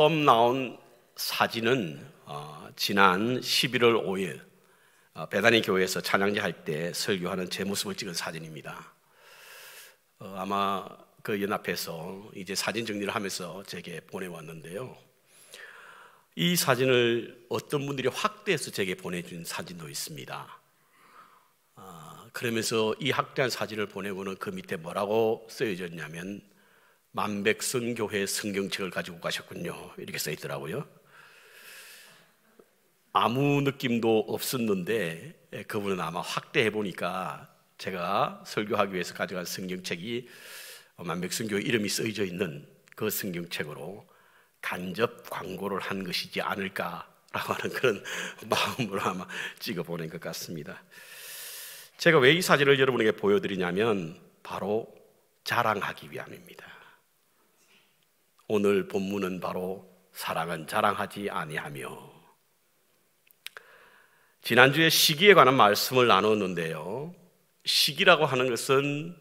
처음 나온 사진은 지난 11월 5일 베다니 교회에서 찬양제 할 때 설교하는 제 모습을 찍은 사진입니다. 아마 그 연합해서 이제 사진 정리를 하면서 제게 보내왔는데요. 이 사진을 어떤 분들이 확대해서 제게 보내준 사진도 있습니다. 그러면서 이 확대한 사진을 보내고는 그 밑에 뭐라고 쓰여졌냐면 만백성교회 성경책을 가지고 가셨군요, 이렇게 써 있더라고요. 아무 느낌도 없었는데 그분은 아마 확대해 보니까 제가 설교하기 위해서 가져간 성경책이 만백성교회 이름이 쓰여져 있는 그 성경책으로 간접 광고를 한 것이지 않을까라고 하는 그런 마음으로 아마 찍어 보낸 것 같습니다. 제가 왜 이 사진을 여러분에게 보여드리냐면 바로 자랑하기 위함입니다. 오늘 본문은 바로 사랑은 자랑하지 아니하며, 지난주에 시기에 관한 말씀을 나눴는데요, 시기라고 하는 것은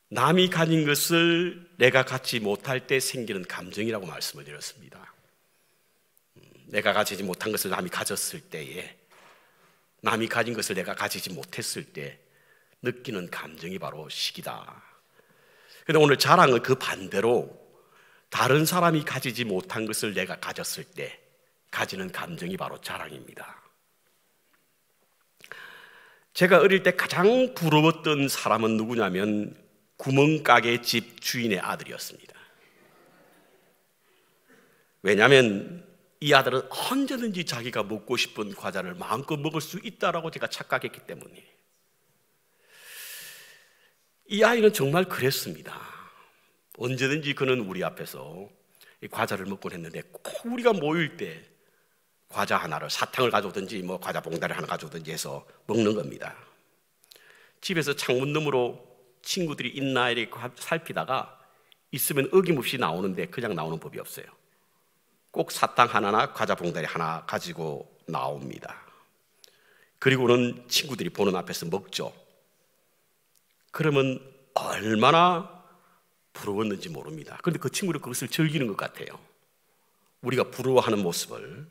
남이 가진 것을 내가 갖지 못할 때 생기는 감정이라고 말씀을 드렸습니다. 내가 가지지 못한 것을 남이 가졌을 때에, 남이 가진 것을 내가 가지지 못했을 때 느끼는 감정이 바로 시기다. 그런데 오늘 자랑은 그 반대로 다른 사람이 가지지 못한 것을 내가 가졌을 때 가지는 감정이 바로 자랑입니다. 제가 어릴 때 가장 부러웠던 사람은 누구냐면 구멍가게 집 주인의 아들이었습니다. 왜냐하면 이 아들은 언제든지 자기가 먹고 싶은 과자를 마음껏 먹을 수 있다라고 제가 착각했기 때문에. 이 아이는 정말 그랬습니다. 언제든지 그는 우리 앞에서 이 과자를 먹곤 했는데 꼭 우리가 모일 때 과자 하나를, 사탕을 가져오든지 뭐 과자 봉다리 하나 가져오든지 해서 먹는 겁니다. 집에서 창문 너머로 친구들이 있나 이렇게 살피다가 있으면 어김없이 나오는데 그냥 나오는 법이 없어요. 꼭 사탕 하나나 과자 봉다리 하나 가지고 나옵니다. 그리고는 친구들이 보는 앞에서 먹죠. 그러면 얼마나 부러웠는지 모릅니다. 그런데 그 친구는 그것을 즐기는 것 같아요. 우리가 부러워하는 모습을.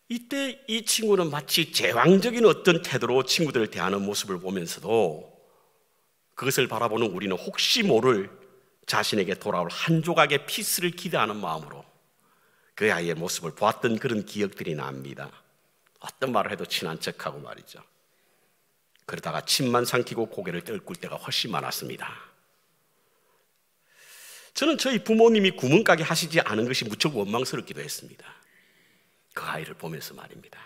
이때 이 친구는 마치 제왕적인 어떤 태도로 친구들을 대하는 모습을 보면서도 그것을 바라보는 우리는 혹시 모를 자신에게 돌아올 한 조각의 피스를 기대하는 마음으로 그 아이의 모습을 보았던 그런 기억들이 납니다. 어떤 말을 해도 친한 척하고 말이죠. 그러다가 침만 삼키고 고개를 떨굴 때가 훨씬 많았습니다. 저는 저희 부모님이 구멍가게 하시지 않은 것이 무척 원망스럽기도 했습니다. 그 아이를 보면서 말입니다.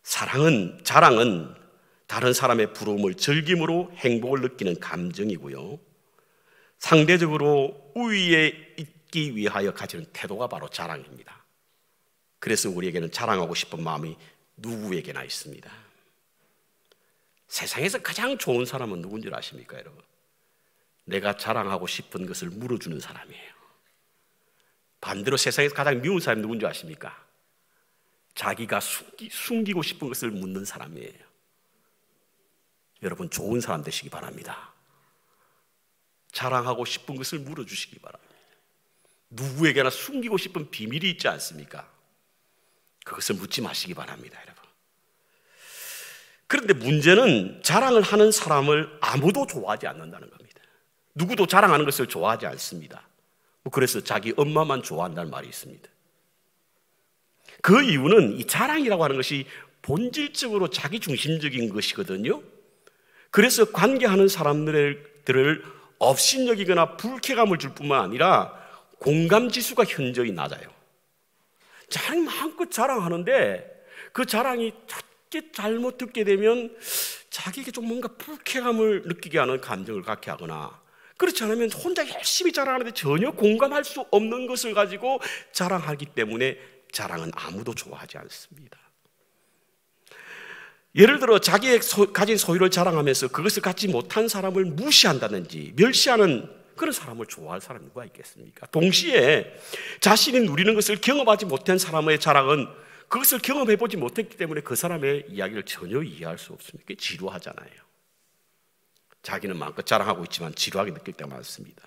자랑은 다른 사람의 부러움을 즐김으로 행복을 느끼는 감정이고요, 상대적으로 우위에 있기 위하여 가지는 태도가 바로 자랑입니다. 그래서 우리에게는 자랑하고 싶은 마음이 누구에게나 있습니다. 세상에서 가장 좋은 사람은 누군지 아십니까, 여러분? 내가 자랑하고 싶은 것을 물어주는 사람이에요. 반대로 세상에서 가장 미운 사람이 누군지 아십니까? 자기가 숨기고 싶은 것을 묻는 사람이에요. 여러분, 좋은 사람 되시기 바랍니다. 자랑하고 싶은 것을 물어주시기 바랍니다. 누구에게나 숨기고 싶은 비밀이 있지 않습니까? 그것을 묻지 마시기 바랍니다, 여러분. 그런데 문제는 자랑을 하는 사람을 아무도 좋아하지 않는다는 겁니다. 누구도 자랑하는 것을 좋아하지 않습니다. 그래서 자기 엄마만 좋아한다는 말이 있습니다. 그 이유는 이 자랑이라고 하는 것이 본질적으로 자기중심적인 것이거든요. 그래서 관계하는 사람들을 업신여기거나 불쾌감을 줄 뿐만 아니라 공감지수가 현저히 낮아요. 자랑이 마음껏 자랑하는데 그 자랑이 작게 잘못 듣게 되면 자기에게 좀 뭔가 불쾌감을 느끼게 하는 감정을 갖게 하거나, 그렇지 않으면 혼자 열심히 자랑하는데 전혀 공감할 수 없는 것을 가지고 자랑하기 때문에 자랑은 아무도 좋아하지 않습니다. 예를 들어 자기의 가진 소유를 자랑하면서 그것을 갖지 못한 사람을 무시한다든지 멸시하는 그런 사람을 좋아할 사람이 누가 있겠습니까? 동시에 자신이 누리는 것을 경험하지 못한 사람의 자랑은 그것을 경험해보지 못했기 때문에 그 사람의 이야기를 전혀 이해할 수 없습니다. 그게 지루하잖아요. 자기는 마음껏 자랑하고 있지만 지루하게 느낄 때가 많습니다.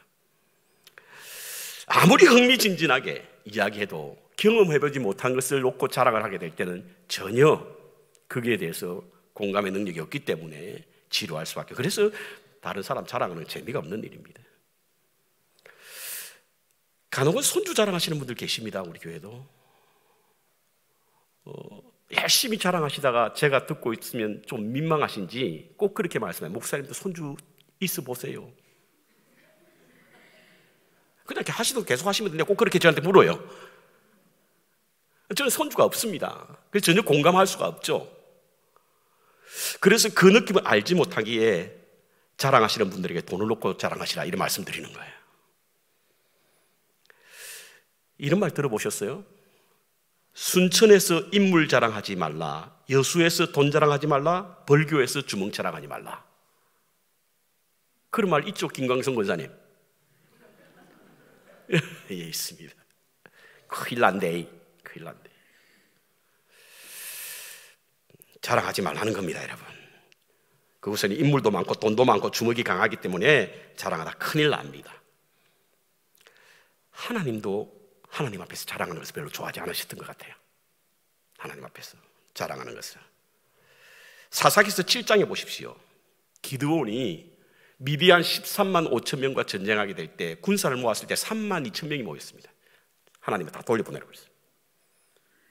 아무리 흥미진진하게 이야기해도 경험해보지 못한 것을 놓고 자랑을 하게 될 때는 전혀 거기에 대해서 공감의 능력이 없기 때문에 지루할 수밖에. 그래서 다른 사람 자랑하는 재미가 없는 일입니다. 간혹은 손주 자랑하시는 분들 계십니다. 우리 교회도 열심히 자랑하시다가 제가 듣고 있으면 좀 민망하신지 꼭 그렇게 말씀해요. 목사님도 손주 있어 보세요. 그냥 이렇게 하시도 계속 하시면 되는데 꼭 그렇게 저한테 물어요. 저는 손주가 없습니다. 그래서 전혀 공감할 수가 없죠. 그래서 그 느낌을 알지 못하기에 자랑하시는 분들에게 돈을 놓고 자랑하시라 이런 말씀 드리는 거예요. 이런 말 들어보셨어요? 순천에서 인물 자랑하지 말라, 여수에서 돈 자랑하지 말라, 벌교에서 주먹 자랑하지 말라. 그런 말 있죠, 김광성 권사님? 예, 있습니다. 큰일 난데. 자랑하지 말라는 겁니다, 여러분. 그곳은 인물도 많고 돈도 많고 주먹이 강하기 때문에 자랑하다 큰일 납니다. 하나님도 하나님 앞에서 자랑하는 것을 별로 좋아하지 않으셨던 것 같아요. 하나님 앞에서 자랑하는 것을. 사사기서 7장에 보십시오. 기드온이 미디안 13만 5천 명과 전쟁하게 될 때 군사를 모았을 때 3만 2천 명이 모였습니다. 하나님은 다 돌려보내라고 했어요.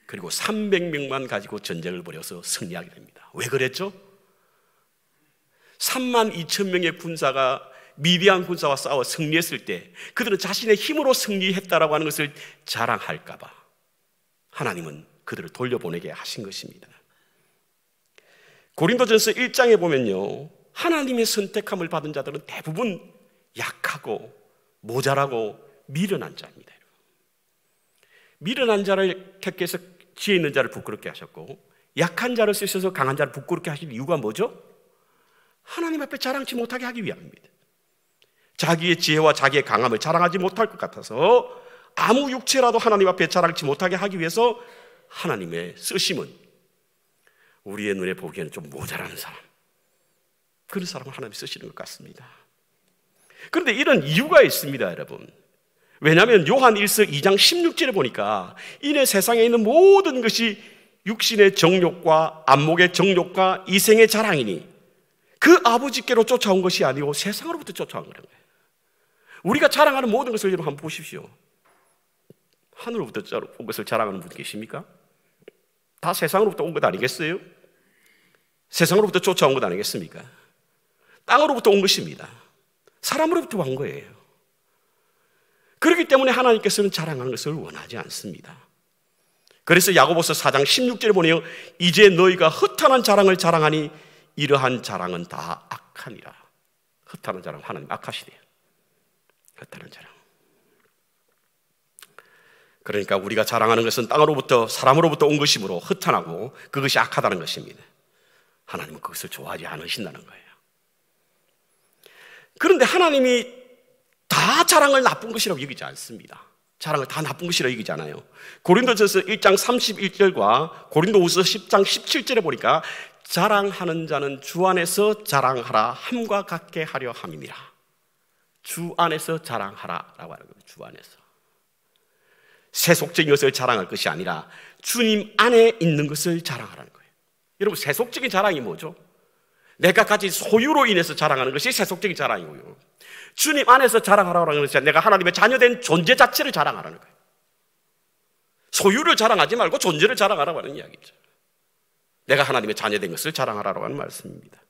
그리고 300명만 가지고 전쟁을 벌여서 승리하게 됩니다. 왜 그랬죠? 3만 2천 명의 군사가 미디안 군사와 싸워 승리했을 때 그들은 자신의 힘으로 승리했다라고 하는 것을 자랑할까 봐 하나님은 그들을 돌려보내게 하신 것입니다. 고린도전서 1장에 보면요, 하나님의 선택함을 받은 자들은 대부분 약하고 모자라고 미련한 자입니다. 미련한 자를 택해서 지혜 있는 자를 부끄럽게 하셨고, 약한 자를 쓰셔서 강한 자를 부끄럽게 하실 이유가 뭐죠? 하나님 앞에 자랑치 못하게 하기 위함입니다. 자기의 지혜와 자기의 강함을 자랑하지 못할 것 같아서 아무 육체라도 하나님 앞에 자랑치 못하게 하기 위해서 하나님의 쓰심은 우리의 눈에 보기에는 좀 모자라는 사람, 그런 사람을 하나님이 쓰시는 것 같습니다. 그런데 이런 이유가 있습니다, 여러분. 왜냐하면 요한 1서 2장 16절에 보니까 이내 세상에 있는 모든 것이 육신의 정욕과 안목의 정욕과 이생의 자랑이니 그 아버지께로 쫓아온 것이 아니고 세상으로부터 쫓아온 거라는 거예요. 우리가 자랑하는 모든 것을 여러분 한번 보십시오. 하늘로부터 온 것을 자랑하는 분 계십니까? 다 세상으로부터 온 것 아니겠어요? 세상으로부터 쫓아온 것 아니겠습니까? 땅으로부터 온 것입니다. 사람으로부터 온 거예요. 그렇기 때문에 하나님께서는 자랑하는 것을 원하지 않습니다. 그래서 야고보서 4장 16절에 보내요, 이제 너희가 허탄한 자랑을 자랑하니 이러한 자랑은 다 악하니라. 허탄한 자랑, 하나님 악하시대요. 허탄한 자랑. 그러니까 우리가 자랑하는 것은 땅으로부터 사람으로부터 온 것이므로 허탄하고 그것이 악하다는 것입니다. 하나님은 그것을 좋아하지 않으신다는 거예요. 그런데 하나님이 다 자랑을 나쁜 것이라고 여기지 않습니다. 자랑을 다 나쁜 것이라고 여기지 않아요. 고린도전서 1장 31절과 고린도후서 10장 17절에 보니까 자랑하는 자는 주 안에서 자랑하라 함과 같게 하려 함이니라. 주 안에서 자랑하라라고 하는 겁니다. 주 안에서. 세속적인 것을 자랑할 것이 아니라 주님 안에 있는 것을 자랑하라는 거예요. 여러분, 세속적인 자랑이 뭐죠? 내가 가진 소유로 인해서 자랑하는 것이 세속적인 자랑이고요, 주님 안에서 자랑하라고 하는 것이 내가 하나님의 자녀된 존재 자체를 자랑하라는 거예요. 소유를 자랑하지 말고 존재를 자랑하라고 하는 이야기죠. 내가 하나님의 자녀된 것을 자랑하라고 하는 말씀입니다.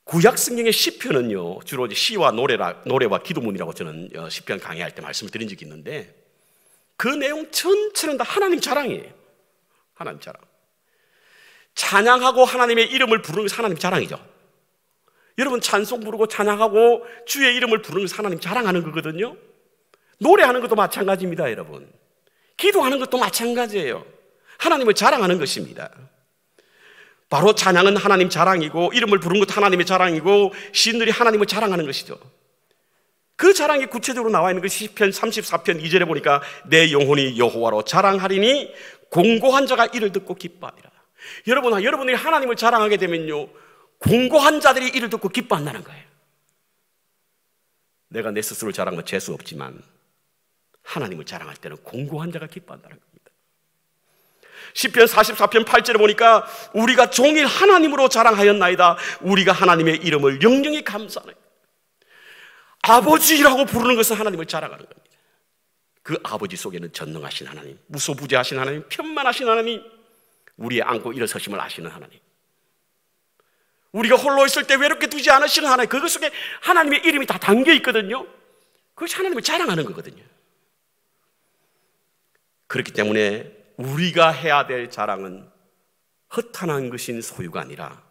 구약 성경의 시편은요, 주로 시와 노래와 기도문이라고 저는 시편 강의할 때 말씀을 드린 적이 있는데, 그 내용 전체는 다 하나님 자랑이에요. 하나님 자랑. 찬양하고 하나님의 이름을 부르는 것이 하나님 자랑이죠. 여러분, 찬송 부르고 찬양하고 주의 이름을 부르는 것이 하나님 자랑하는 거거든요. 노래하는 것도 마찬가지입니다, 여러분. 기도하는 것도 마찬가지예요. 하나님을 자랑하는 것입니다. 바로 찬양은 하나님 자랑이고 이름을 부르는 것도 하나님의 자랑이고 시인들이 하나님을 자랑하는 것이죠. 그 자랑이 구체적으로 나와 있는 것이 시편 34편 2절에 보니까 내 영혼이 여호와로 자랑하리니 공고한 자가 이를 듣고 기뻐하리라. 여러분이 하나님을 자랑하게 되면요, 공고한 자들이 이를 듣고 기뻐한다는 거예요. 내가 내 스스로를 자랑하면 재수 없지만 하나님을 자랑할 때는 공고한 자가 기뻐한다는 겁니다. 시편 44편 8절에 보니까 우리가 종일 하나님으로 자랑하였나이다. 우리가 하나님의 이름을 영영히 감사하네. 아버지라고 부르는 것은 하나님을 자랑하는 겁니다. 그 아버지 속에는 전능하신 하나님, 무소부재하신 하나님, 편만하신 하나님, 우리의 안고 일어서심을 아시는 하나님, 우리가 홀로 있을 때 외롭게 두지 않으시는 하나님, 그것 속에 하나님의 이름이 다 담겨 있거든요. 그것이 하나님을 자랑하는 거거든요. 그렇기 때문에 우리가 해야 될 자랑은 허탄한 것인 소유가 아니라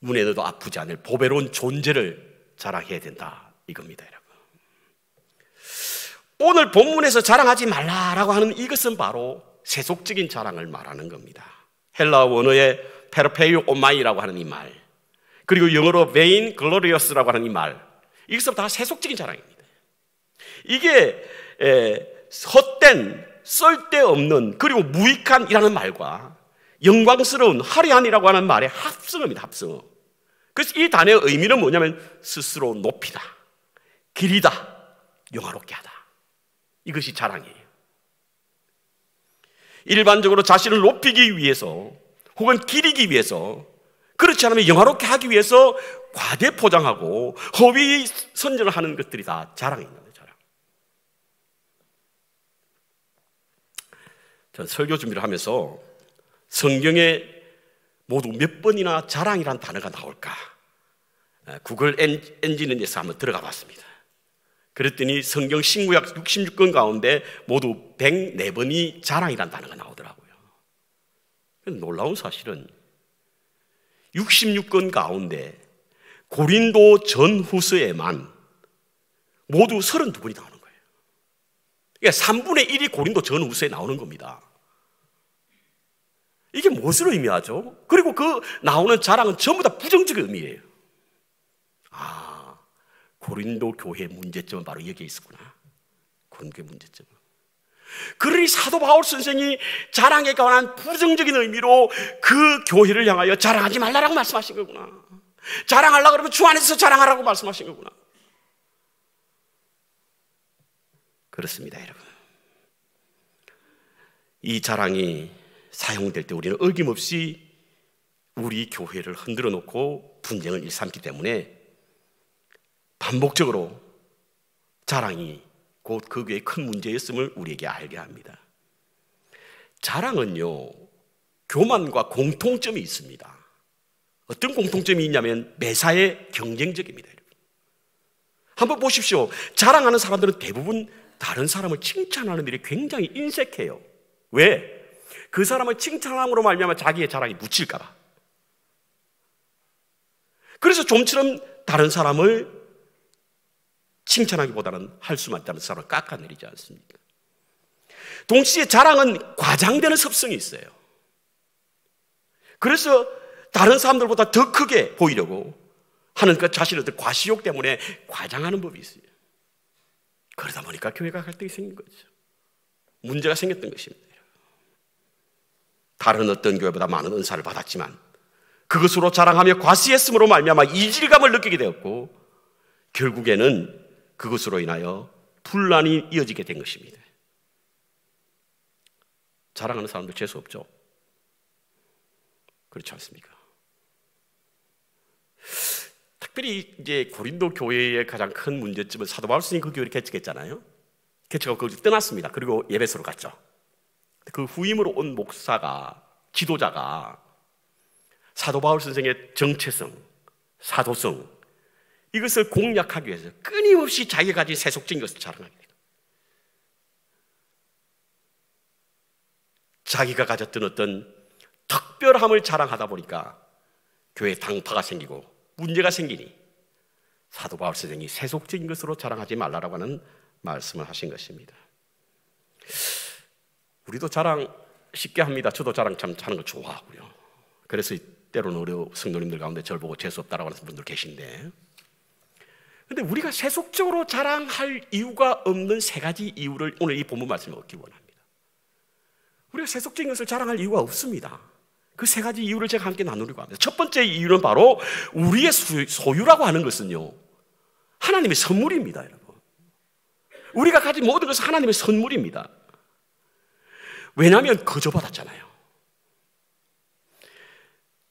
눈에 넣어도 아프지 않을 보배로운 존재를 자랑해야 된다, 이겁니다, 여러분. 오늘 본문에서 자랑하지 말라라고 하는 이것은 바로 세속적인 자랑을 말하는 겁니다. 헬라 원어의 페르페이오 오마이라고 하는 이 말, 그리고 영어로 베인 글로리어스라고 하는 이 말, 이것은 다 세속적인 자랑입니다. 이게 헛된, 쓸데없는, 그리고 무익한이라는 말과 영광스러운, 화려한이라고 하는 말의 합성어입니다. 합성어. 그래서 이 단어의 의미는 뭐냐면 스스로 높이다, 기리다, 영화롭게 하다. 이것이 자랑이에요. 일반적으로 자신을 높이기 위해서 혹은 기리기 위해서, 그렇지 않으면 영화롭게 하기 위해서 과대 포장하고 허위 선전을 하는 것들이 다 자랑입니다. 자랑. 전 설교 준비를 하면서 성경에 모두 몇 번이나 자랑이란 단어가 나올까 구글 엔진에서 한번 들어가 봤습니다. 그랬더니 성경 신구약 66권 가운데 모두 104번이 자랑이란 단어가 나오더라고요. 놀라운 사실은 66권 가운데 고린도 전후서에만 모두 32번이 나오는 거예요. 그러니까 3분의 1이 고린도 전후서에 나오는 겁니다. 이게 무엇을 의미하죠? 그리고 그 나오는 자랑은 전부 다 부정적인 의미예요. 고린도 교회의 문제점은 바로 여기에 있었구나. 고린도의 문제점은. 그러니 사도 바울 선생이 자랑에 관한 부정적인 의미로 그 교회를 향하여 자랑하지 말라라고 말씀하신 거구나. 자랑하려고 그러면 주 안에서 자랑하라고 말씀하신 거구나. 그렇습니다, 여러분. 이 자랑이 사용될 때 우리는 어김없이 우리 교회를 흔들어 놓고 분쟁을 일삼기 때문에 반복적으로 자랑이 곧 그 교회의 큰 문제였음을 우리에게 알게 합니다. 자랑은요, 교만과 공통점이 있습니다. 어떤 공통점이 있냐면 매사에 경쟁적입니다. 한번 보십시오. 자랑하는 사람들은 대부분 다른 사람을 칭찬하는 일이 굉장히 인색해요. 왜? 그 사람을 칭찬함으로 말미암아 자기의 자랑이 묻힐까 봐. 그래서 좀처럼 다른 사람을 칭찬하기보다는 할 수만 있다면 사람을 깎아내리지 않습니까? 동시에 자랑은 과장되는 습성이 있어요. 그래서 다른 사람들보다 더 크게 보이려고 하는 그 자신의 어떤 과시욕 때문에 과장하는 법이 있어요. 그러다 보니까 교회가 갈등이 생긴 거죠. 문제가 생겼던 것입니다. 다른 어떤 교회보다 많은 은사를 받았지만 그것으로 자랑하며 과시했음으로 말미암아 이질감을 느끼게 되었고 결국에는 그것으로 인하여 분란이 이어지게 된 것입니다. 자랑하는 사람들 재수 없죠? 그렇지 않습니까? 특별히 이제 고린도 교회의 가장 큰 문제점은 사도 바울 스님이 그 교회를 개척했잖아요. 개척하고 거기서 떠났습니다. 그리고 예배소로 갔죠. 그 후임으로 온 목사가, 지도자가 사도 바울 선생의 정체성, 사도성, 이것을 공략하기 위해서 끊임없이 자기가 가진 세속적인 것을 자랑하게 돼요. 자기가 가졌던 어떤 특별함을 자랑하다 보니까 교회에 당파가 생기고 문제가 생기니 사도 바울 선생이 세속적인 것으로 자랑하지 말라라고 하는 말씀을 하신 것입니다. 우리도 자랑 쉽게 합니다. 저도 자랑 참 하는 거 좋아하고요. 그래서 때로는 우리 성도님들 가운데 저를 보고 재수없다라고 하는 분들 계신데, 그런데 우리가 세속적으로 자랑할 이유가 없는 세 가지 이유를 오늘 이 본문 말씀에 얻기 원합니다. 우리가 세속적인 것을 자랑할 이유가 없습니다. 그 세 가지 이유를 제가 함께 나누려고 합니다. 첫 번째 이유는 바로 우리의 소유라고 하는 것은요, 하나님의 선물입니다, 여러분. 우리가 가진 모든 것은 하나님의 선물입니다. 왜냐하면 거저받았잖아요.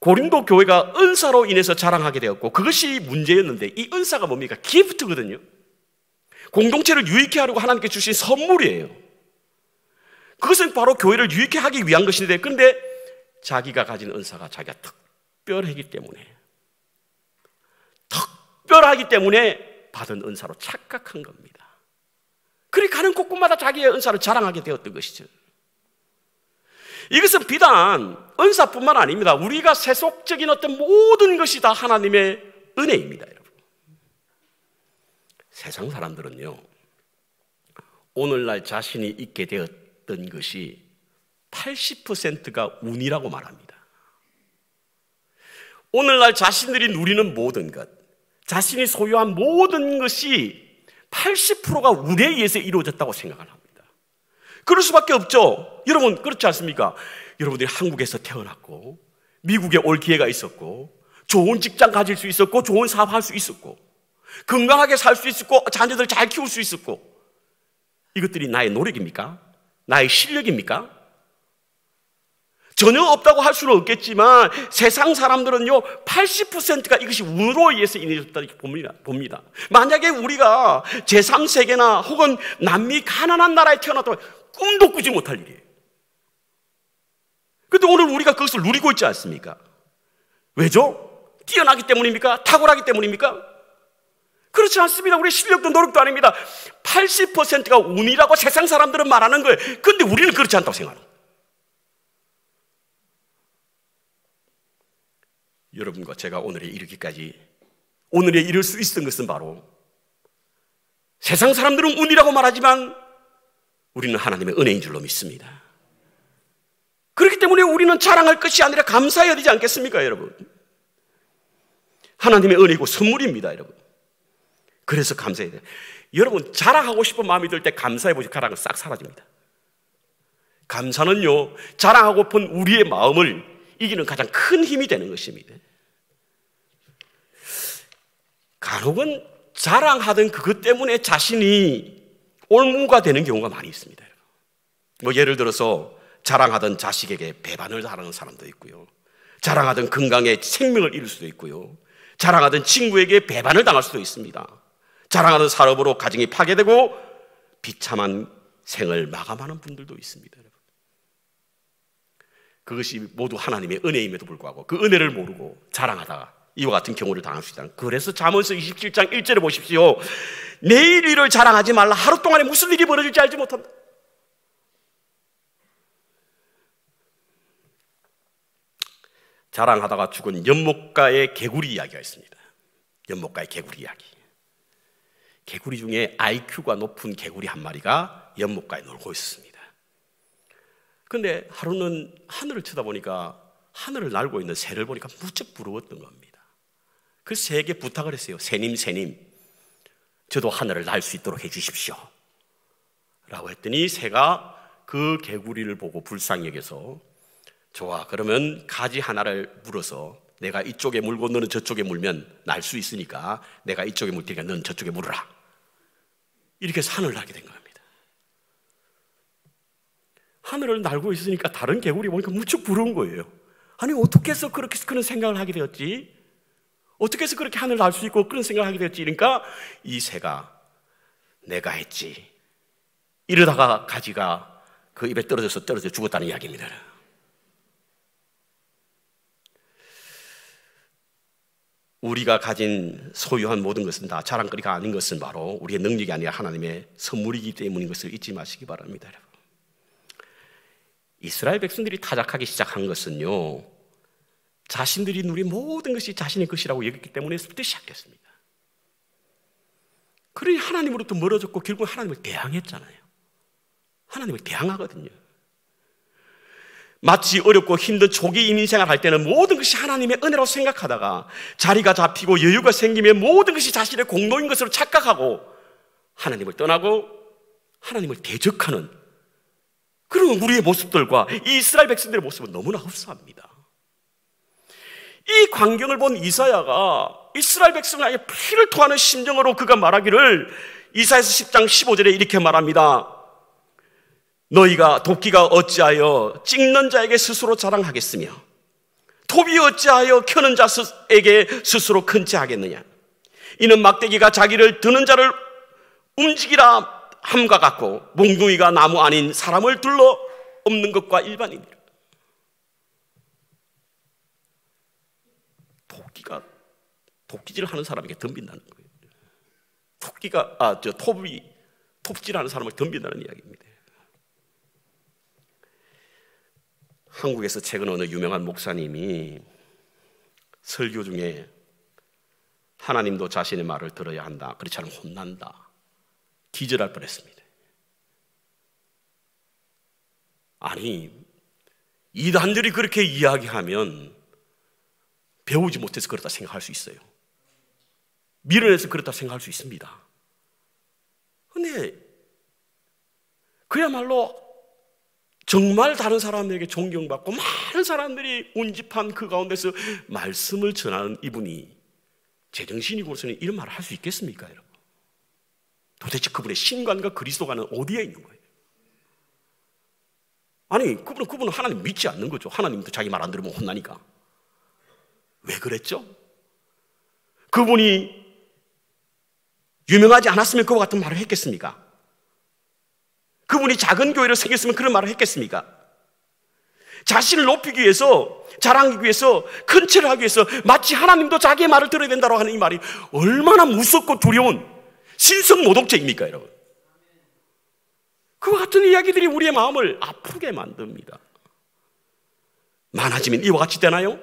고린도 교회가 은사로 인해서 자랑하게 되었고 그것이 문제였는데, 이 은사가 뭡니까? 기프트거든요. 공동체를 유익해 하려고 하나님께 주신 선물이에요. 그것은 바로 교회를 유익해 하기 위한 것인데, 그런데 자기가 가진 은사가 자기가 특별하기 때문에 받은 은사로 착각한 겁니다. 그리 가는 곳곳마다 자기의 은사를 자랑하게 되었던 것이죠. 이것은 비단 은사뿐만 아닙니다. 우리가 세속적인 어떤 모든 것이 다 하나님의 은혜입니다, 여러분. 세상 사람들은요, 오늘날 자신이 있게 되었던 것이 80%가 운이라고 말합니다. 오늘날 자신들이 누리는 모든 것, 자신이 소유한 모든 것이 80%가 운에 의해서 이루어졌다고 생각을 합니다. 그럴 수밖에 없죠. 여러분, 그렇지 않습니까? 여러분들이 한국에서 태어났고 미국에 올 기회가 있었고 좋은 직장 가질 수 있었고 좋은 사업할 수 있었고 건강하게 살 수 있었고 자녀들 잘 키울 수 있었고, 이것들이 나의 노력입니까? 나의 실력입니까? 전혀 없다고 할 수는 없겠지만 세상 사람들은요 80%가 이것이 운으로 의해서 인해졌다고 봅니다. 만약에 우리가 제3세계나 혹은 남미 가난한 나라에 태어났다면 꿈도 꾸지 못할 일이에요. 그런데 오늘 우리가 그것을 누리고 있지 않습니까? 왜죠? 뛰어나기 때문입니까? 탁월하기 때문입니까? 그렇지 않습니다. 우리의 실력도 노력도 아닙니다. 80%가 운이라고 세상 사람들은 말하는 거예요. 그런데 우리는 그렇지 않다고 생각합니다. 여러분과 제가 오늘에 이를 수 있었던 것은 바로, 세상 사람들은 운이라고 말하지만 우리는 하나님의 은혜인 줄로 믿습니다. 그렇기 때문에 우리는 자랑할 것이 아니라 감사해야 되지 않겠습니까, 여러분? 하나님의 은혜고 선물입니다, 여러분. 그래서 감사해야 돼요. 여러분, 자랑하고 싶은 마음이 들 때 감사해보시고 자랑은 싹 사라집니다. 감사는요, 자랑하고픈 우리의 마음을 이기는 가장 큰 힘이 되는 것입니다. 간혹은 자랑하던 그것 때문에 자신이 올무가 되는 경우가 많이 있습니다. 뭐 예를 들어서 자랑하던 자식에게 배반을 하는 사람도 있고요, 자랑하던 건강에 생명을 잃을 수도 있고요, 자랑하던 친구에게 배반을 당할 수도 있습니다. 자랑하는 사업으로 가정이 파괴되고 비참한 생을 마감하는 분들도 있습니다. 그것이 모두 하나님의 은혜임에도 불구하고 그 은혜를 모르고 자랑하다가 이와 같은 경우를 당할 수 있다. 그래서 잠언서 27장 1절에 보십시오. 내일 일을 자랑하지 말라. 하루 동안에 무슨 일이 벌어질지 알지 못한다. 자랑하다가 죽은 연못가의 개구리 이야기가 있습니다. 연못가의 개구리 이야기. 개구리 중에 IQ가 높은 개구리 한 마리가 연못가에 놀고 있었습니다. 그런데 하루는 하늘을 쳐다보니까 하늘을 날고 있는 새를 보니까 무척 부러웠던 겁니다. 그래서 새에게 부탁을 했어요. 새님, 저도 하늘을 날 수 있도록 해주십시오 라고 했더니 새가 그 개구리를 보고 불쌍히 여겨서, 좋아, 그러면 가지 하나를 물어서 내가 이쪽에 물고 너는 저쪽에 물면 날 수 있으니까 내가 이쪽에 물 테니까 너는 저쪽에 물어라. 이렇게 해서 하늘을 날게 된 겁니다. 하늘을 날고 있으니까 다른 개구리 보니까 무척 부러운 거예요. 아니, 어떻게 해서 그렇게 그런 생각을 하게 되었지? 어떻게 해서 그렇게 하늘을 날 수 있고 그런 생각을 하게 되었지? 그러니까 이 새가 내가 했지. 이러다가 가지가 그 입에 떨어져 죽었다는 이야기입니다. 우리가 가진 소유한 모든 것은 다 자랑거리가 아닌 것은 바로 우리의 능력이 아니라 하나님의 선물이기 때문인 것을 잊지 마시기 바랍니다. 여러분. 이스라엘 백성들이 타작하기 시작한 것은요, 자신들이 누린 모든 것이 자신의 것이라고 여겼기 때문에부터 시작했습니다. 그러니 하나님으로부터 멀어졌고 결국 하나님을 대항했잖아요. 하나님을 대항하거든요. 마치 어렵고 힘든 초기 이민생활 할 때는 모든 것이 하나님의 은혜라고 생각하다가 자리가 잡히고 여유가 생기면 모든 것이 자신의 공로인 것으로 착각하고 하나님을 떠나고 하나님을 대적하는 그런 우리의 모습들과 이 이스라엘 백성들의 모습은 너무나 흡사합니다. 이 광경을 본 이사야가 이스라엘 백성을 향해 피를 토하는 심정으로 그가 말하기를 이사야서 10장 15절에 이렇게 말합니다. 너희가 도끼가 어찌하여 찍는 자에게 스스로 자랑하겠으며 톱이 어찌하여 켜는 자에게 스스로 큰 체 하겠느냐. 이는 막대기가 자기를 드는 자를 움직이라 함과 같고 몽둥이가 나무 아닌 사람을 둘러 엎는 것과 일반이니라. 도끼질 하는 사람에게 덤빈다는 거예요. 톱질하는 사람을 덤빈다는 이야기입니다. 한국에서 최근 어느 유명한 목사님이 설교 중에 하나님도 자신의 말을 들어야 한다, 그렇지 않으면 혼난다, 기절할 뻔했습니다. 아니, 이단들이 그렇게 이야기하면 배우지 못해서 그렇다 생각할 수 있어요. 밀어내서 그렇다 생각할 수 있습니다. 근데 그야말로 정말 다른 사람에게 존경받고 많은 사람들이 운집한 그 가운데서 말씀을 전하는 이분이 제정신이고서는 이런 말을 할 수 있겠습니까, 여러분? 도대체 그분의 신관과 그리스도관은 어디에 있는 거예요? 아니, 그분은 하나님 믿지 않는 거죠. 하나님도 자기 말 안 들으면 혼나니까. 왜 그랬죠? 그분이 유명하지 않았으면 그와 같은 말을 했겠습니까? 그분이 작은 교회를 새겼으면 그런 말을 했겠습니까? 자신을 높이기 위해서, 자랑하기 위해서, 큰 체를 하기 위해서 마치 하나님도 자기의 말을 들어야 된다고 하는 이 말이 얼마나 무섭고 두려운 신성모독죄입니까, 여러분? 그와 같은 이야기들이 우리의 마음을 아프게 만듭니다. 많아지면 이와 같이 되나요?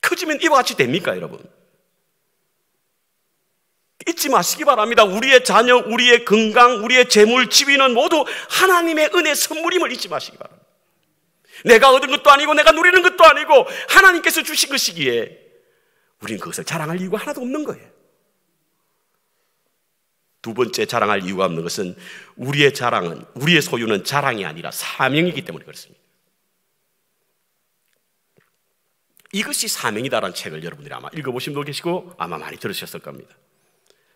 커지면 이와 같이 됩니까, 여러분? 잊지 마시기 바랍니다. 우리의 자녀, 우리의 건강, 우리의 재물, 지위는 모두 하나님의 은혜 선물임을 잊지 마시기 바랍니다. 내가 얻은 것도 아니고 내가 누리는 것도 아니고 하나님께서 주신 것이기에 우리는 그것을 자랑할 이유가 하나도 없는 거예요. 두 번째 자랑할 이유가 없는 것은 우리의 자랑은, 우리의 소유는 자랑이 아니라 사명이기 때문에 그렇습니다. 이것이 사명이다라는 책을 여러분들이 아마 읽어보신 분 계시고 아마 많이 들으셨을 겁니다.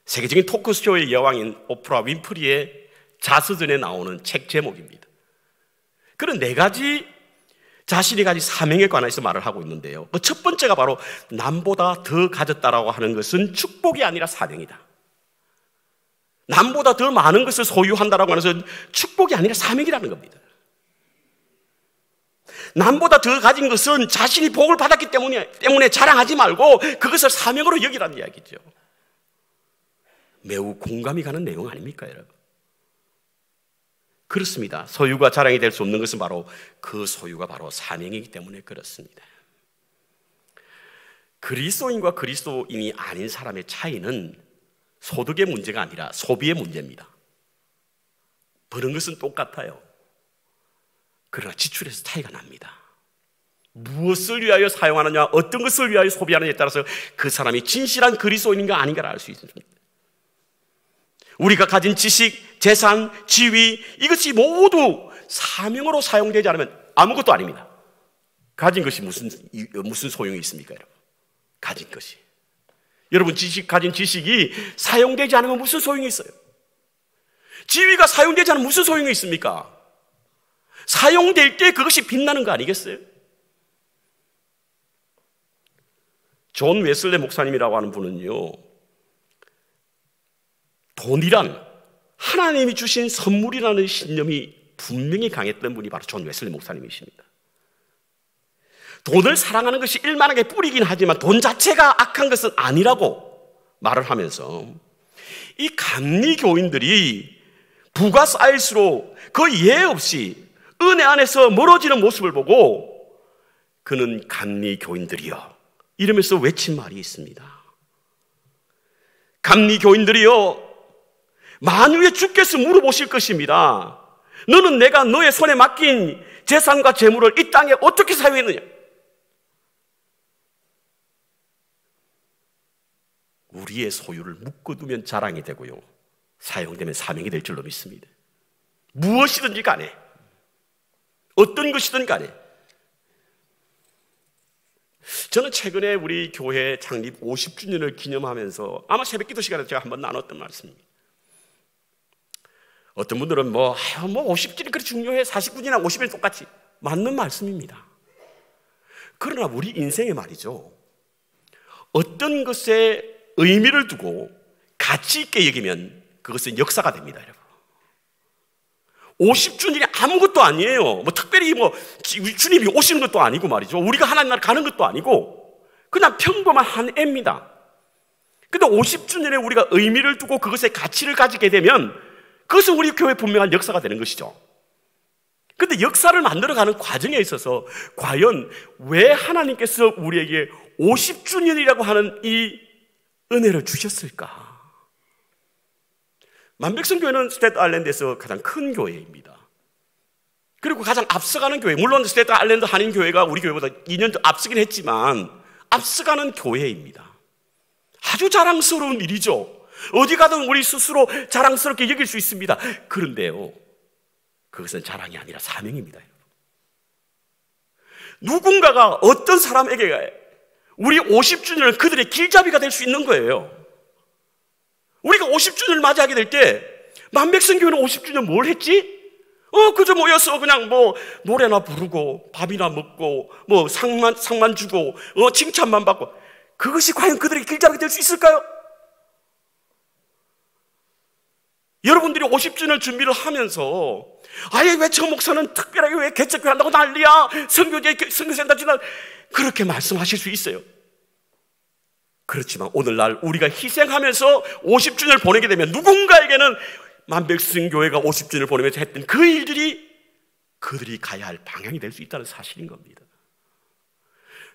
세계적인 토크쇼의 여왕인 오프라 윈프리의 자서전에 나오는 책 제목입니다. 그런 네 가지 자신이 가진 사명에 관해서 말을 하고 있는데요. 그 첫 번째가 바로 남보다 더 가졌다라고 하는 것은 축복이 아니라 사명이다. 남보다 더 많은 것을 소유한다라고 하는 것은 축복이 아니라 사명이라는 겁니다. 남보다 더 가진 것은 자신이 복을 받았기 때문에 자랑하지 말고 그것을 사명으로 여기라는 이야기죠. 매우 공감이 가는 내용 아닙니까, 여러분? 그렇습니다. 소유가 자랑이 될 수 없는 것은 바로 그 소유가 바로 사명이기 때문에 그렇습니다. 그리스도인과 그리스도인이 아닌 사람의 차이는 소득의 문제가 아니라 소비의 문제입니다. 버는 것은 똑같아요. 그러나 지출에서 차이가 납니다. 무엇을 위하여 사용하느냐, 어떤 것을 위하여 소비하느냐에 따라서 그 사람이 진실한 그리스도인인가 아닌가를 알 수 있습니다. 우리가 가진 지식, 재산, 지위, 이것이 모두 사명으로 사용되지 않으면 아무것도 아닙니다. 가진 것이 무슨 소용이 있습니까, 여러분? 가진 것이. 여러분, 가진 지식이 사용되지 않으면 무슨 소용이 있어요? 지위가 사용되지 않으면 무슨 소용이 있습니까? 사용될 때 그것이 빛나는 거 아니겠어요? 존 웨슬레 목사님이라고 하는 분은요, 돈이란 하나님이 주신 선물이라는 신념이 분명히 강했던 분이 바로 존 웨슬레 목사님이십니다. 돈을 사랑하는 것이 일만하게 뿌리긴 하지만 돈 자체가 악한 것은 아니라고 말을 하면서 이 감리교인들이 부가 쌓일수록 그 예외 없이 은혜 안에서 멀어지는 모습을 보고 그는 감리교인들이여 이러면서 외친 말이 있습니다. 감리교인들이여 만유의 주께서 물어보실 것입니다. 너는 내가 너의 손에 맡긴 재산과 재물을 이 땅에 어떻게 사용했느냐? 우리의 소유를 묶어두면 자랑이 되고요, 사용되면 사명이 될 줄로 믿습니다. 무엇이든지 간에, 어떤 것이든 간에 저는 최근에 우리 교회 창립 50주년을 기념하면서 아마 새벽기도 시간에 제가 한번 나눴던 말씀입니다. 어떤 분들은 뭐 50주년이 그렇게 중요해, 49년이나 50년 똑같이. 맞는 말씀입니다. 그러나 우리 인생에 말이죠, 어떤 것에 의미를 두고 가치 있게 여기면 그것은 역사가 됩니다, 여러분. 50주년이 아무것도 아니에요. 뭐 특별히 주님이 오시는 것도 아니고 말이죠. 우리가 하나님 나라 가는 것도 아니고 그냥 평범한 한 해입니다. 근데 50주년에 우리가 의미를 두고 그것에 가치를 가지게 되면 그것은 우리 교회의 분명한 역사가 되는 것이죠. 근데 역사를 만들어가는 과정에 있어서 과연 왜 하나님께서 우리에게 50주년이라고 하는 이 은혜를 주셨을까? 만백성교회는 스테트 아일랜드에서 가장 큰 교회입니다. 그리고 가장 앞서가는 교회, 물론 스테트 아일랜드 한인교회가 우리 교회보다 2년 더 앞서긴 했지만 앞서가는 교회입니다. 아주 자랑스러운 일이죠. 어디 가든 우리 스스로 자랑스럽게 여길 수 있습니다. 그런데요, 그것은 자랑이 아니라 사명입니다. 누군가가 어떤 사람에게 우리 50주년을 그들의 길잡이가 될 수 있는 거예요. 우리가 50주년을 맞이하게 될 때 만백성교회는 50주년 뭘 했지? 그저 모여서 그냥 노래나 부르고 밥이나 먹고 상만 주고 칭찬만 받고, 그것이 과연 그들에게 길잡이가 될 수 있을까요? 여러분들이 50주년 준비를 하면서 아예 왜 저 목사는 특별하게 왜 개척교회 한다고 난리야, 선교센터 지나, 그렇게 말씀하실 수 있어요. 그렇지만 오늘날 우리가 희생하면서 50주년을 보내게 되면 누군가에게는 만백성교회가 50주년을 보내면서 했던 그 일들이 그들이 가야 할 방향이 될 수 있다는 사실인 겁니다.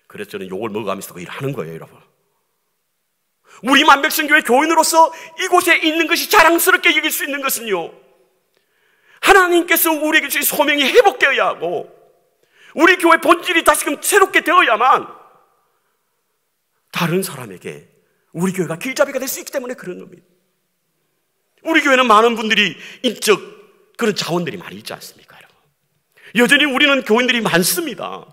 그래서 저는 욕을 먹어가면서 그 일을 하는 거예요, 여러분. 우리 만백성교회 교인으로서 이곳에 있는 것이 자랑스럽게 여길 수 있는 것은요, 하나님께서 우리에게 주신 소명이 회복되어야 하고 우리 교회 본질이 다시금 새롭게 되어야만 다른 사람에게 우리 교회가 길잡이가 될 수 있기 때문에 그런 겁니다. 우리 교회는 많은 분들이 인적 그런 자원들이 많이 있지 않습니까, 여러분? 여전히 우리는 교인들이 많습니다.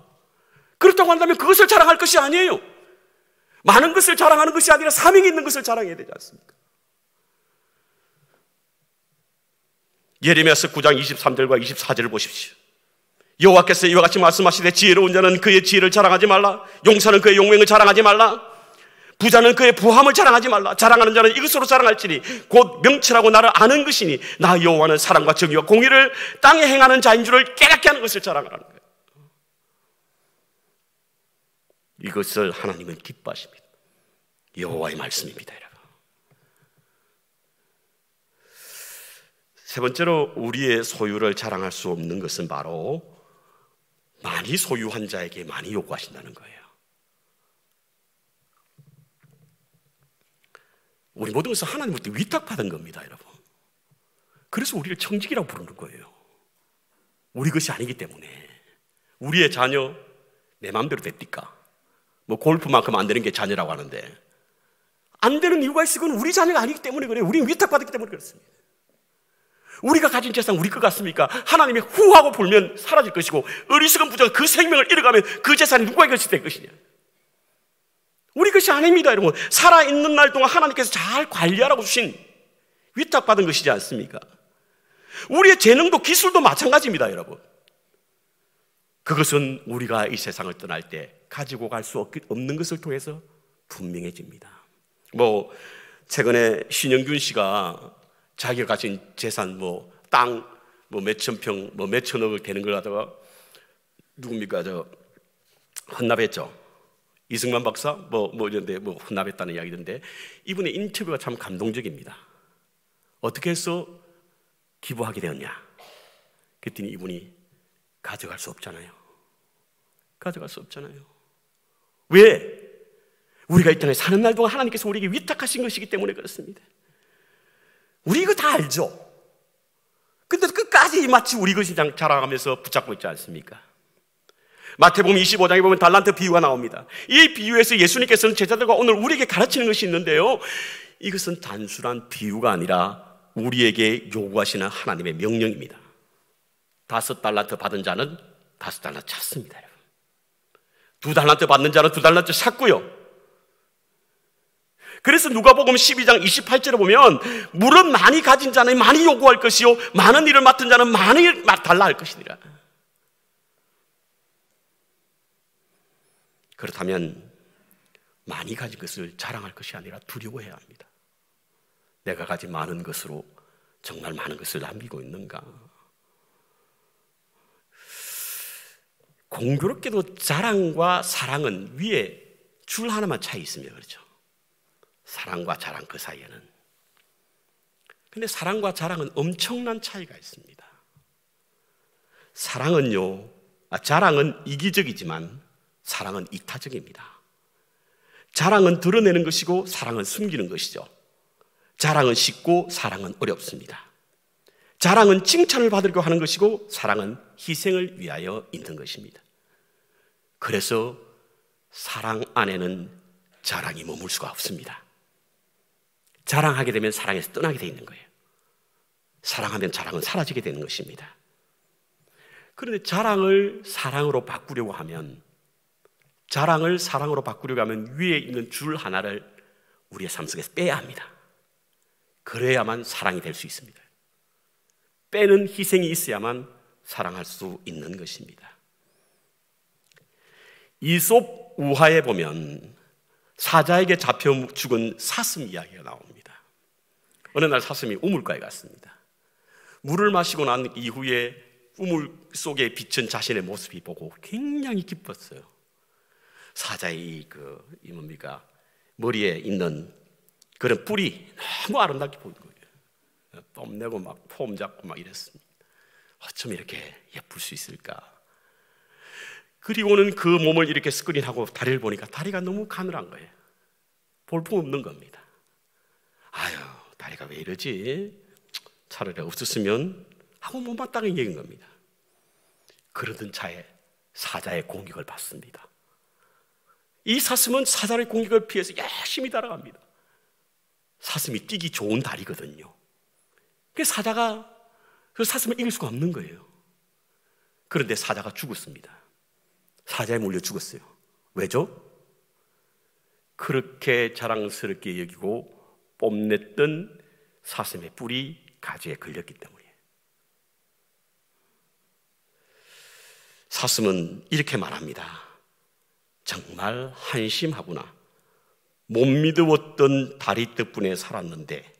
그렇다고 한다면 그것을 자랑할 것이 아니에요. 많은 것을 자랑하는 것이 아니라 사명이 있는 것을 자랑해야 되지 않습니까? 예레미야서 9장 23절과 24절을 보십시오. 여호와께서 이와 같이 말씀하시되 지혜로운 자는 그의 지혜를 자랑하지 말라, 용사는 그의 용맹을 자랑하지 말라, 부자는 그의 부함을 자랑하지 말라. 자랑하는 자는 이것으로 자랑할지니 곧 명철하고 나를 아는 것이니 나 여호와는 사랑과 정의와 공의를 땅에 행하는 자인 줄을 깨닫게 하는 것을 자랑하라는 거예요. 이것을 하나님은 기뻐하십니다. 여호와의 말씀입니다, 여러분. 세 번째로 우리의 소유를 자랑할 수 없는 것은 바로 많이 소유한 자에게 많이 요구하신다는 거예요. 우리 모든 것은 하나님부터 위탁받은 겁니다, 여러분. 그래서 우리를 청직이라고 부르는 거예요. 우리 것이 아니기 때문에. 우리의 자녀 내 마음대로 됐니까? 골프만큼 안 되는 게 자녀라고 하는데 안 되는 이유가 있어. 그건 우리 자녀가 아니기 때문에 그래요. 우리는 위탁받았기 때문에 그렇습니다. 우리가 가진 재산 우리 것 같습니까? 하나님이 후하고 불면 사라질 것이고 어리석은 부자가 그 생명을 잃어가면 그 재산이 누구의 것이 될 것이냐? 우리 것이 아닙니다, 여러분. 살아있는 날 동안 하나님께서 잘 관리하라고 주신 위탁받은 것이지 않습니까? 우리의 재능도 기술도 마찬가지입니다, 여러분. 그것은 우리가 이 세상을 떠날 때 가지고 갈 수 없는 것을 통해서 분명해집니다. 최근에 신영균 씨가 자기가 가진 재산, 땅, 몇천 평, 몇천억을 되는 걸 하다가 누굽니까? 헌납했죠. 이승만 박사? 이런데 헌납했다는 이야기던데 이분의 인터뷰가 참 감동적입니다. 어떻게 해서 기부하게 되었냐? 그랬더니 이분이 가져갈 수 없잖아요. 가져갈 수 없잖아요. 왜? 우리가 이 땅에 사는 날 동안 하나님께서 우리에게 위탁하신 것이기 때문에 그렇습니다. 우리 이거 다 알죠? 근데 끝까지 마치 우리 것이 자랑하면서 붙잡고 있지 않습니까? 마태복음 25장에 보면 달란트 비유가 나옵니다. 이 비유에서 예수님께서는 제자들과 오늘 우리에게 가르치는 것이 있는데요, 이것은 단순한 비유가 아니라 우리에게 요구하시는 하나님의 명령입니다. 5달란트 받은 자는 5달란트 찾습니다, 여러분. 2달란트 받는 자는 2달란트 샀고요. 그래서 누가복음 12장 28절에 보면 물은 많이 가진 자는 많이 요구할 것이요 많은 일을 맡은 자는 많이 달라 할 것이니라. 그렇다면 많이 가진 것을 자랑할 것이 아니라 두려워해야 합니다. 내가 가진 많은 것으로 정말 많은 것을 남기고 있는가? 공교롭게도 자랑과 사랑은 위에 줄 하나만 차이 있습니다. 그렇죠? 사랑과 자랑 그 사이에는. 근데 사랑과 자랑은 엄청난 차이가 있습니다. 자랑은 이기적이지만 사랑은 이타적입니다. 자랑은 드러내는 것이고 사랑은 숨기는 것이죠. 자랑은 쉽고 사랑은 어렵습니다. 자랑은 칭찬을 받으려고 하는 것이고 사랑은 희생을 위하여 있는 것입니다. 그래서 사랑 안에는 자랑이 머물 수가 없습니다. 자랑하게 되면 사랑에서 떠나게 되어 있는 거예요. 사랑하면 자랑은 사라지게 되는 것입니다. 그런데 자랑을 사랑으로 바꾸려고 하면 위에 있는 줄 하나를 우리의 삶 속에서 빼야 합니다. 그래야만 사랑이 될 수 있습니다. 빼는 희생이 있어야만 사랑할 수 있는 것입니다. 이솝 우화에 보면 사자에게 잡혀 죽은 사슴 이야기가 나옵니다. 어느 날 사슴이 우물가에 갔습니다. 물을 마시고 난 이후에 우물 속에 비친 자신의 모습이 보고 굉장히 기뻤어요. 사자의 머리에 있는 그런 뿔이 너무 아름답게 보이는 거예요. 뽐내고 막 폼 잡고 막 이랬습니다. 어쩜 이렇게 예쁠 수 있을까? 그리고는 그 몸을 이렇게 스크린하고 다리를 보니까 다리가 너무 가늘한 거예요. 볼품 없는 겁니다. 아유, 다리가 왜 이러지? 차라리 없었으면 하고 못마땅히 얘기한 겁니다. 그러던 차에 사자의 공격을 받습니다. 이 사슴은 사자의 공격을 피해서 열심히 따라갑니다. 사슴이 뛰기 좋은 다리거든요. 그래서 사자가 그 사슴을 이길 수가 없는 거예요. 그런데 사자가 죽었습니다. 사자에 물려 죽었어요. 왜죠? 그렇게 자랑스럽게 여기고 뽐냈던 사슴의 뿔이 가지에 걸렸기 때문이에요. 사슴은 이렇게 말합니다. 정말 한심하구나. 못 믿었던 다리 덕분에 살았는데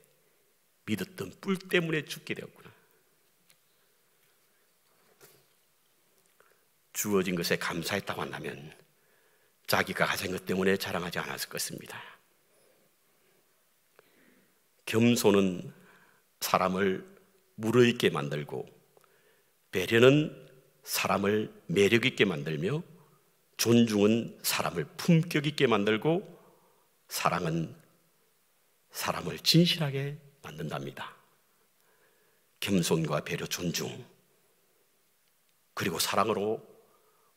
믿었던 뿔 때문에 죽게 되었구나. 주어진 것에 감사했다고 한다면 자기가 가진 것 때문에 자랑하지 않았을 것입니다. 겸손은 사람을 무르익게 만들고 배려는 사람을 매력있게 만들며 존중은 사람을 품격있게 만들고 사랑은 사람을 진실하게 만든답니다. 겸손과 배려, 존중 그리고 사랑으로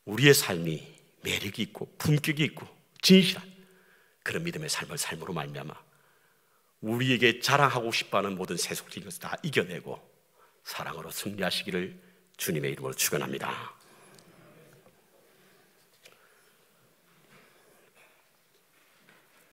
우리의 삶이 매력이 있고 품격이 있고 진실한 그런 믿음의 삶으로 말미암아 우리에게 자랑하고 싶어하는 모든 세속적인 것을 다 이겨내고 사랑으로 승리하시기를 주님의 이름으로 축원합니다.